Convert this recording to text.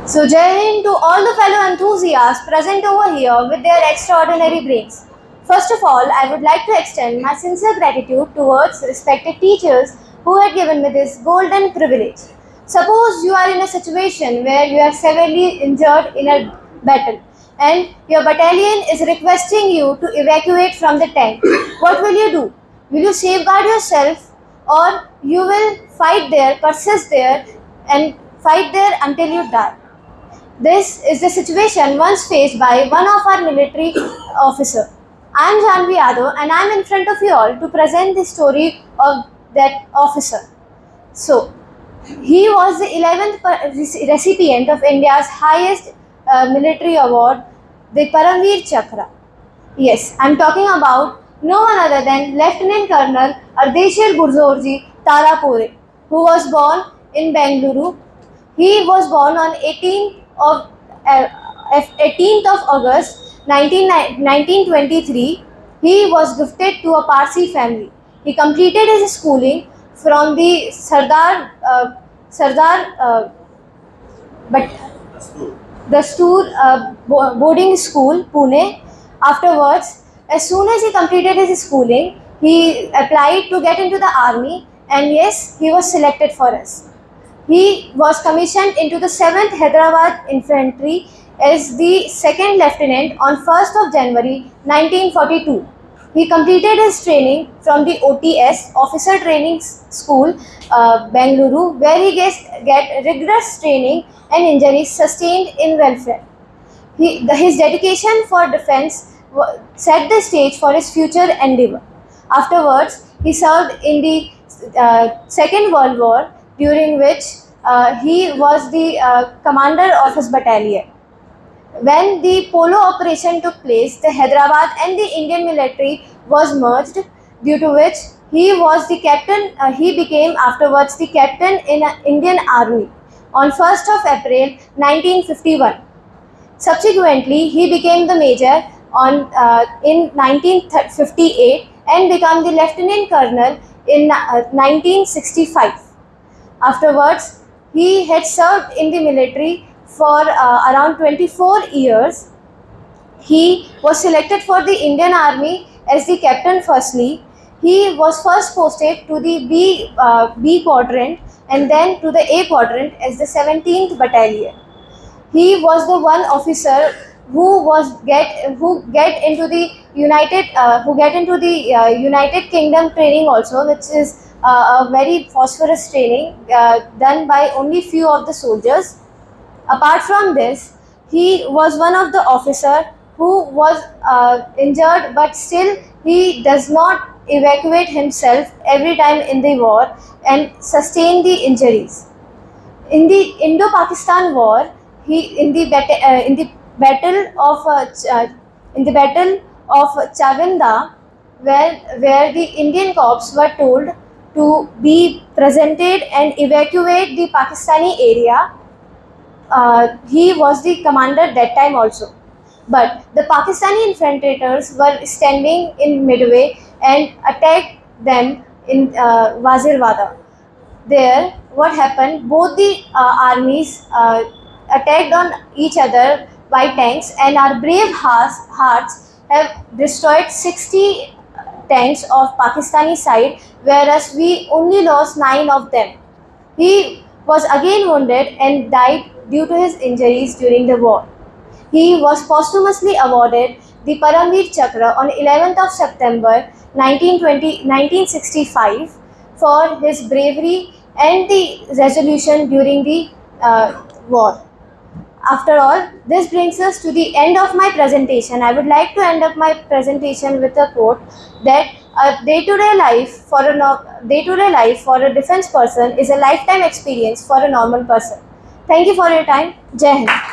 So Jai Hind to all the fellow enthusiasts present over here with their extraordinary brains. First of all, I would like to extend my sincere gratitude towards respected teachers who had given me this golden privilege. Suppose you are in a situation where you are severely injured in a battle and your battalion is requesting you to evacuate from the tent. What will you do? Will you safeguard yourself or you will fight there, persist there and fight there until you die? This is the situation once faced by one of our military officer. I am Janvi Yadav and I am in front of you all to present the story of that officer. So, he was the 11th recipient of India's highest military award, the Paramveer Chakra. Yes, I am talking about no one other than Lieutenant Colonel Ardeshir Gurjorji Tarapore, who was born in Bengaluru. He was born on 18th of August 1923. He was gifted to a Parsi family. He completed his schooling from the Dastur boarding school, Pune. Afterwards, as soon as he completed his schooling, he applied to get into the army, and yes, he was selected for us. He was commissioned into the 7th Hyderabad Infantry as the 2nd Lieutenant on 1st of January 1942. He completed his training from the OTS, Officer Training School, Bengaluru, where he get rigorous training and injuries sustained in welfare. His dedication for defence set the stage for his future endeavour. Afterwards, he served in the Second World War, during which he was the commander of his battalion. When the Polo operation took place, the Hyderabad and the Indian military was merged, due to which he was the captain. He became afterwards the captain in an Indian Army on 1st of April 1951. Subsequently, he became the major in 1958 and became the lieutenant colonel in 1965. Afterwards, he had served in the military for around 24 years. He was selected for the Indian Army as the captain firstly. He was first posted to the B quadrant and then to the A quadrant as the 17th Battalion. He was the one officer who get into the United Kingdom training also, which is a very phosphorus training done by only few of the soldiers. Apart from this, he was one of the officer who was injured, but still he does not evacuate himself every time in the war and sustain the injuries. In the Indo-Pakistan War, in the battle of Chaganda, where the Indian corps were told to be presented and evacuate the Pakistani area, he was the commander that time also. But the Pakistani infiltrators were standing in midway and attacked them in Wazirwada. There, what happened? Both the armies attacked on each other by tanks, and our brave hearts have destroyed 60 tanks of Pakistani side, whereas we only lost 9 of them. He was again wounded and died due to his injuries during the war. He was posthumously awarded the Paramveer Chakra on 11th of September 1965 for his bravery and the resolution during the war. After all, this brings us to the end of my presentation. I would like to end up my presentation with a quote that day-to-day life for a defense person is a lifetime experience for a normal person. Thank you for your time. Jai Hind.